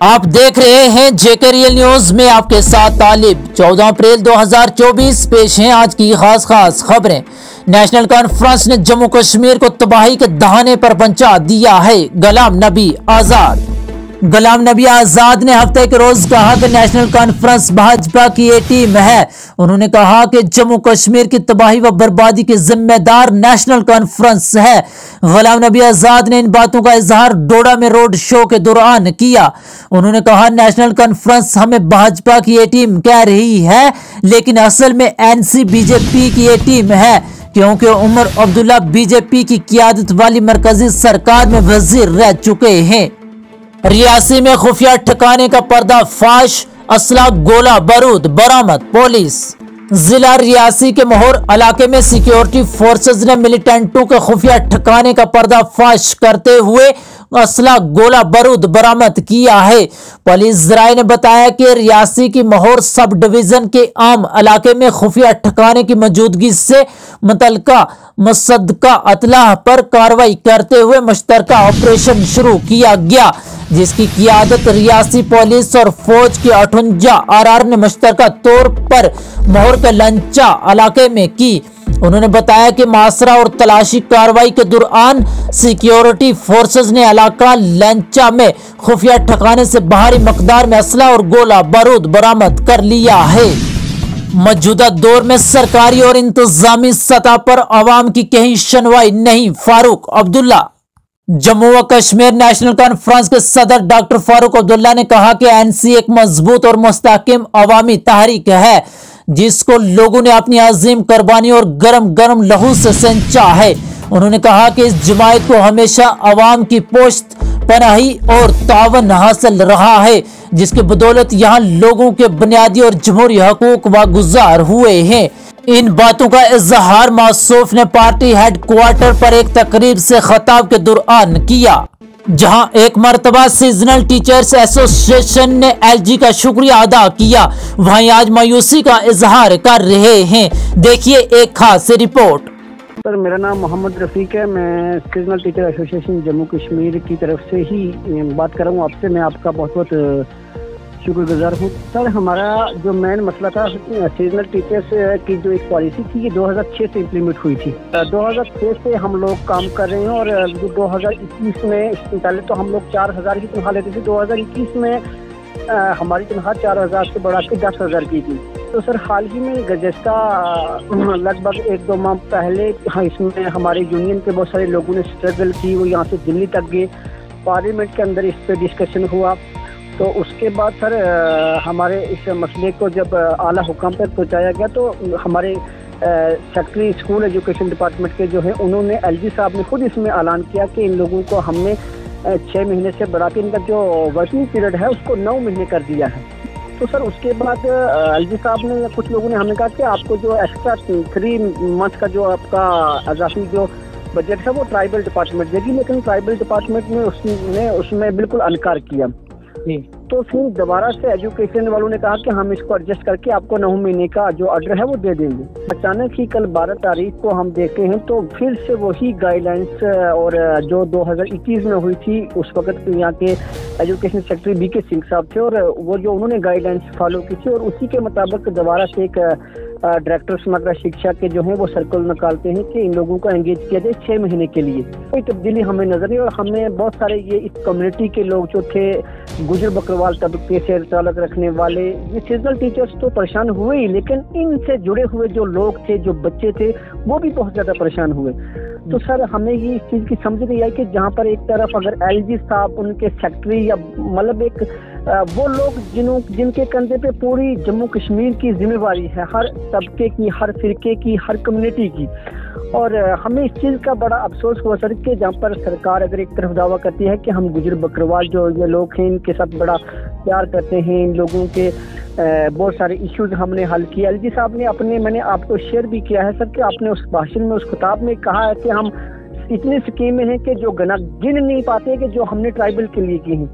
आप देख रहे हैं जेके रियल न्यूज में आपके साथ तालिब। 14 अप्रैल 2024 पेश हैं आज की खास खबरें। नेशनल कॉन्फ्रेंस ने जम्मू कश्मीर को तबाही के दहाने पर पहुंचा दिया है। गुलाम नबी आजाद ने हफ्ते के रोज कहा कि नेशनल कॉन्फ्रेंस भाजपा की ए टीम है। उन्होंने कहा कि जम्मू कश्मीर की तबाही व बर्बादी के जिम्मेदार नेशनल कॉन्फ्रेंस है। गुलाम नबी आजाद ने इन बातों का इजहार डोडा में रोड शो के दौरान किया। उन्होंने कहा, नेशनल कॉन्फ्रेंस हमें भाजपा की ए टीम कह रही है, लेकिन असल में एनसी बीजेपी की ए टीम है, क्योंकि उमर अब्दुल्ला बीजेपी की क़यादत वाली मरकजी सरकार में वजीर रह चुके हैं। रियासी में खुफिया ठिकाने का पर्दाफाश, असला गोला बारूद बरामद। पुलिस जिला रियासी के मोहर इलाके में सिक्योरिटी फोर्सेज ने मिलिटेंटों के खुफिया ठिकाने का पर्दाफाश करते हुए असला गोला बारूद बरामद किया है। पुलिस जराये ने बताया कि रियासी की मोहर सब डिवीजन के आम इलाके में खुफिया ठिकाने की मौजूदगी से मुतल्लिका मुसद्दका अतलाह पर कार्रवाई करते हुए मुश्तरका ऑपरेशन शुरू किया गया, जिसकी क़ियादत रियासी पुलिस और फौज के 58 RR ने मुश्तरका तौर पर मोहर के लंचा इलाके में की। उन्होंने बताया कि मासरा और तलाशी कार्रवाई के दौरान सिक्योरिटी फोर्सेज ने इलाका लंचा में खुफिया ठिकाने से भारी मकदार में असला और गोला बारूद बरामद कर लिया है। मौजूदा दौर में सरकारी और इंतजामी सतह पर अवाम की कहीं सुनवाई नहीं। फारूक अब्दुल्ला जम्मू व कश्मीर नेशनल कॉन्फ्रेंस के सदर डॉक्टर फारूक अब्दुल्ला ने कहा कि एनसी एक मजबूत और मुस्तहकम अवामी तहरीक है, जिसको लोगों ने अपनी अजीम कुर्बानी और गरम लहू से सिंचा है। उन्होंने कहा कि इस जमायत को हमेशा अवाम की पोश्त पनाही और तावन हासिल रहा है, जिसकी बदौलत यहाँ लोगों के बुनियादी और जमहूरी हकूक वागुजार हुए हैं। इन बातों का इजहार मौसूफ ने पार्टी हेडक्वार्टर पर एक तकरीब से खिताब के दौरान किया, जहां एक मर्तबा सीजनल टीचर्स एसोसिएशन ने एलजी का शुक्रिया अदा किया, वहीं आज मायूसी का इजहार कर रहे हैं। देखिए एक खास रिपोर्ट। सर, मेरा नाम मोहम्मद रफीक है। मैं seasonal teacher association Jammu Kashmir की तरफ से ही बात कर रहा हूँ आपसे। मैं आपका बहुत शुक्रगुजार हूँ। सर, हमारा जो मेन मसला था, सीजनल टीचर्स की जो एक पॉलिसी थी, ये 2006 से इम्प्लीमेंट हुई थी। 2006 से हम लोग काम कर रहे हैं और 2021 में पहले तो हम लोग 4000 की तनख्वाह लेते थे। 2021 में हमारी तनख्वाह 4000 से बढ़ा के 10,000 की थी। तो सर, हाल ही में गुज़श्ता लगभग 1-2 माह पहले इसमें हमारे यूनियन के बहुत सारे लोगों ने स्ट्रगल की। वो यहाँ से दिल्ली तक गए, पार्लियामेंट के अंदर इस पर डिस्कशन हुआ। तो उसके बाद सर हमारे इस मसले को जब आला हुकाम तक पहुँचाया गया, तो हमारे सेक्रेटरी स्कूल एजुकेशन डिपार्टमेंट के जो है, उन्होंने एलजी साहब ने खुद इसमें ऐलान किया कि इन लोगों को हमने 6 महीने से बढ़ा के इनका जो वर्किंग पीरियड है उसको 9 महीने कर दिया है। तो सर उसके बाद एलजी साहब ने, कुछ लोगों ने हमें कहा कि आपको जो एक्स्ट्रा 3 मंथ का जो आपका अजाफी जो बजट है वो ट्राइबल डिपार्टमेंट देगी, लेकिन ट्राइबल डिपार्टमेंट ने उसमें बिल्कुल इनकार किया। तो फिर दोबारा से एजुकेशन वालों ने कहा कि हम इसको एडजस्ट करके आपको 9 महीने का जो ऑर्डर है वो दे देंगे। अचानक ही कल 12 तारीख को हम देखते हैं तो फिर से वही गाइडलाइंस और जो 2021 में हुई थी, उस वक्त यहाँ के एजुकेशन सेक्रेटरी बीके सिंह साहब थे और वो जो उन्होंने गाइडलाइंस फॉलो की थी, और उसी के मुताबिक दोबारा से एक डायरेक्टर समग्र शिक्षा के जो है वो सर्कुलर निकालते हैं कि इन लोगों को एंगेज किया जाए 6 महीने के लिए। कोई तब्दीली हमें नजर नहीं। और हमें बहुत सारे ये इस कम्युनिटी के लोग जो थे, गुजर बकरवाल तबके से ताल्लुक रखने वाले, ये सीजनल टीचर्स तो परेशान हुए ही, लेकिन इनसे जुड़े हुए जो लोग थे, जो बच्चे थे, वो भी बहुत ज्यादा परेशान हुए। तो सर हमें ये इस चीज की समझ नहीं आई कि जहाँ पर एक तरफ अगर एलजी साहब, उनके सेक्रेटरी या मतलब एक वो लोग जिनके कंधे पे पूरी जम्मू कश्मीर की जिम्मेवारी है, हर तबके की, हर फिरके की, हर कम्युनिटी की, और हमें इस चीज़ का बड़ा अफसोस हुआ सर कि जहाँ पर सरकार अगर एक तरफ दावा करती है कि हम गुजर बकरवाल जो ये लोग हैं इनके साथ बड़ा प्यार करते हैं, इन लोगों के बहुत सारे इश्यूज हमने हल किया। एलजी साहब ने मैंने आपको शेयर भी किया है सर कि आपने उस भाषण में, उस खिताब में कहा है कि हम इतनी स्कीमें हैं कि जो गिन नहीं पाते कि जो हमने ट्राइबल के लिए की हैं।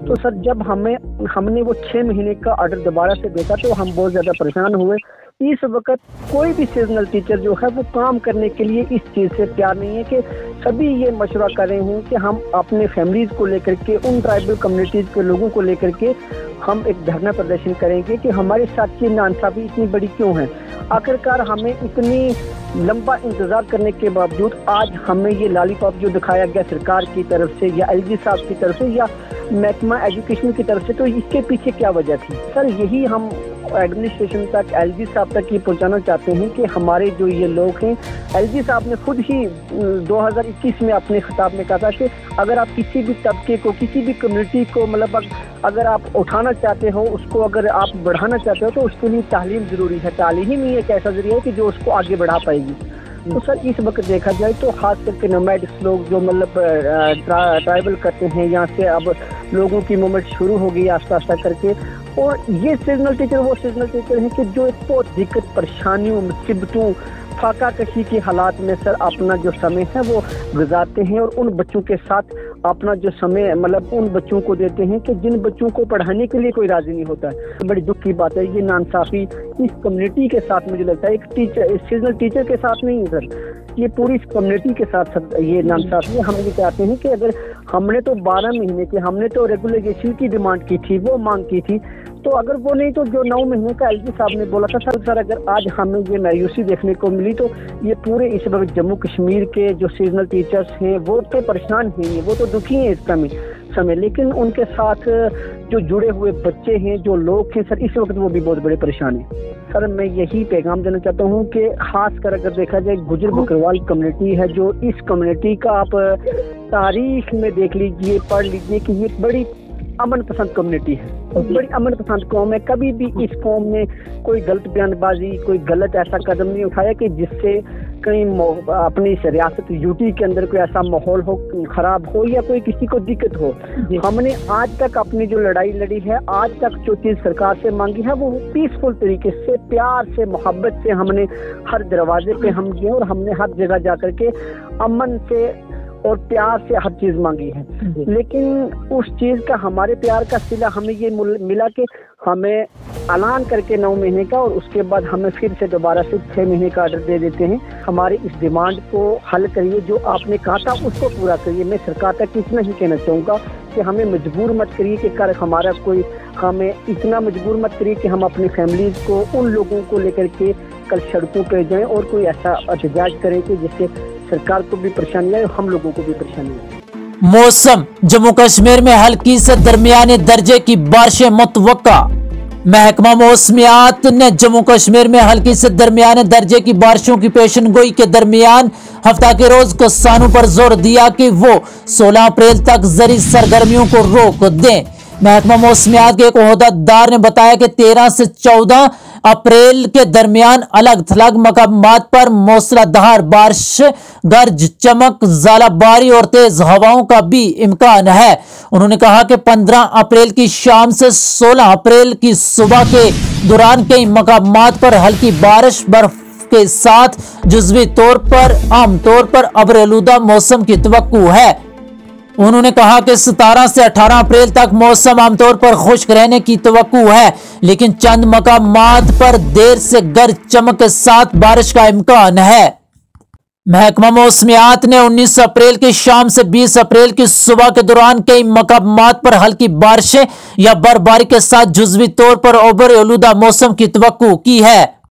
तो सर जब हमने वो 6 महीने का ऑर्डर दोबारा से देखा तो हम बहुत ज़्यादा परेशान हुए। इस वक्त कोई भी सीजनल टीचर जो है वो काम करने के लिए इस चीज़ से तैयार नहीं है कि सभी ये मशवरा कर रहे हैं कि हम अपने फैमिलीज़ को लेकर के, उन ट्राइबल कम्युनिटीज़ के लोगों को लेकर के हम एक धरना प्रदर्शन करेंगे कि हमारे साथ की नाइंसाफ़ी इतनी बड़ी क्यों है। आखिरकार हमें इतनी लंबा इंतज़ार करने के बावजूद आज हमें ये लॉलीपॉप जो दिखाया गया सरकार की तरफ से या एलजी साहब की तरफ से या महकमा एजुकेशन की तरफ से, तो इसके पीछे क्या वजह थी? सर यही हम एडमिनिस्ट्रेशन तक, एलजी साहब तक ये पहुंचाना चाहते हैं कि हमारे जो ये लोग हैं, एलजी साहब ने खुद ही 2021 में अपने खिताब में कहा था कि अगर आप किसी भी तबके को, किसी भी कम्युनिटी को मतलब अगर आप उठाना चाहते हो, उसको अगर आप बढ़ाना चाहते हो तो उसके लिए तालीम ज़रूरी है। तालीम ही एक ऐसा जरिया है कि जो उसको आगे बढ़ा पाएगी। तो सर इस वक्त देखा जाए तो खास करके नोमैड्स लोग जो मतलब ट्राइबल करते हैं, यहाँ से अब लोगों की मूवमेंट शुरू हो गई आस्ता आस्ता करके। और ये सीजनल टीचर वो सीजनल टीचर हैं कि जो एक बहुत दिक्कत, परेशानियों, मुसीबतों, फाका कशी के हालात में सर अपना जो समय है वो गुजारते हैं और उन बच्चों के साथ अपना जो समय मतलब उन बच्चों को देते हैं कि जिन बच्चों को पढ़ाने के लिए कोई राजी नहीं होता है। बड़ी दुख की बात है, ये नाइंसाफ़ी इस कम्युनिटी के साथ मुझे लगता है, एक टीचर, सीजनल टीचर के साथ नहीं है सर, ये पूरी कम्युनिटी के साथ ये नाइंसाफ़ी। हम ये चाहते हैं कि अगर हमने तो 12 महीने के, हमने तो रेगुलेशन की डिमांड की थी, वो मांग की थी, तो अगर वो नहीं तो जो 9 महीने का एलजी साहब ने बोला था सर अगर आज हमें ये मायूसी देखने को मिली तो ये पूरे इस वक्त जम्मू कश्मीर के जो सीजनल टीचर्स हैं वो तो परेशान हैं, वो तो दुखी हैं इस समय, लेकिन उनके साथ जो जुड़े हुए बच्चे हैं, जो लोग हैं सर, इस वक्त वो भी बहुत बड़े परेशान हैं। सर मैं यही पैगाम देना चाहता हूँ कि खास कर अगर देखा जाए गुजर बकरवाल कम्युनिटी है, जो इस कम्युनिटी का आप तारीख में देख लीजिए, पढ़ लीजिए कि ये बड़ी अमन पसंद कम्युनिटी है, बड़ी अमन पसंद कौम है। कभी भी इस कौम ने कोई गलत बयानबाजी, कोई गलत ऐसा कदम नहीं उठाया कि जिससे कहीं अपनी रियासत यूटी के अंदर कोई ऐसा माहौल हो, खराब हो या कोई किसी को दिक्कत हो। हमने आज तक अपनी जो लड़ाई लड़ी है, आज तक जो चीज़ सरकार से मांगी है वो पीसफुल तरीके से, प्यार से, मोहब्बत से हमने हर दरवाजे पे हम गए और हमने हर जगह जा करके अमन से और प्यार से हर चीज़ मांगी है। लेकिन उस चीज़ का, हमारे प्यार का सिला हमें ये मिला कि हमें ऐलान करके 9 महीने का और उसके बाद हमें फिर से दोबारा से 6 महीने का ऑर्डर दे देते हैं। हमारी इस डिमांड को हल करिए, जो आपने कहा था उसको पूरा करिए। मैं सरकार तक इतना ही कहना चाहूँगा कि हमें मजबूर मत करिए कि कर हमारा कोई, हमें इतना मजबूर मत करिए कि हम अपनी फैमिलीज़ को, उन लोगों को लेकर के कल सड़कों पे जाएं और कोई ऐसा एहतजाज करें कि जिससे सरकार को भी परेशानी आए और हम लोगों को भी परेशानी आए। मौसम, जम्मू कश्मीर में हल्की से दरमियाने दर्जे की बारिशें मुतवक्का। महकमा मौसमियात ने जम्मू कश्मीर में हल्की से दरमियाने दर्जे की बारिशों की पेशनगोई के दरमियान हफ्ता के रोज किसानों पर जोर दिया कि वो 16 अप्रैल तक ज़री सरगर्मियों को रोक दें। महकमा मौसमियात के एक ओहदेदार ने बताया कि 13 से 14 अप्रैल के दरमियान अलग थलग मकामात पर मूसलाधार बारिश, गरज चमक, ज़ालाबारी और तेज हवाओं का भी इम्कान है। उन्होंने कहा कि 15 अप्रैल की शाम से 16 अप्रैल की सुबह के दौरान कई मकामात पर हल्की बारिश, बर्फ के साथ जुज़वी तौर पर आमतौर पर अब्र-आलूदा मौसम की तवक्कुह है। उन्होंने कहा कि 17 से 18 अप्रैल तक मौसम आमतौर पर खुश्क रहने की तवक्कुह है, लेकिन चंद मकामात पर देर से गरज चमक के साथ बारिश का इम्कान है। महकमा मौसमियात ने 19 अप्रैल की शाम से 20 अप्रैल की सुबह के दौरान कई मकामात पर हल्की बारिशें या बर्फबारी के साथ जुज़वी तौर पर अब्र-आलूदा मौसम की तवक्कुह की है।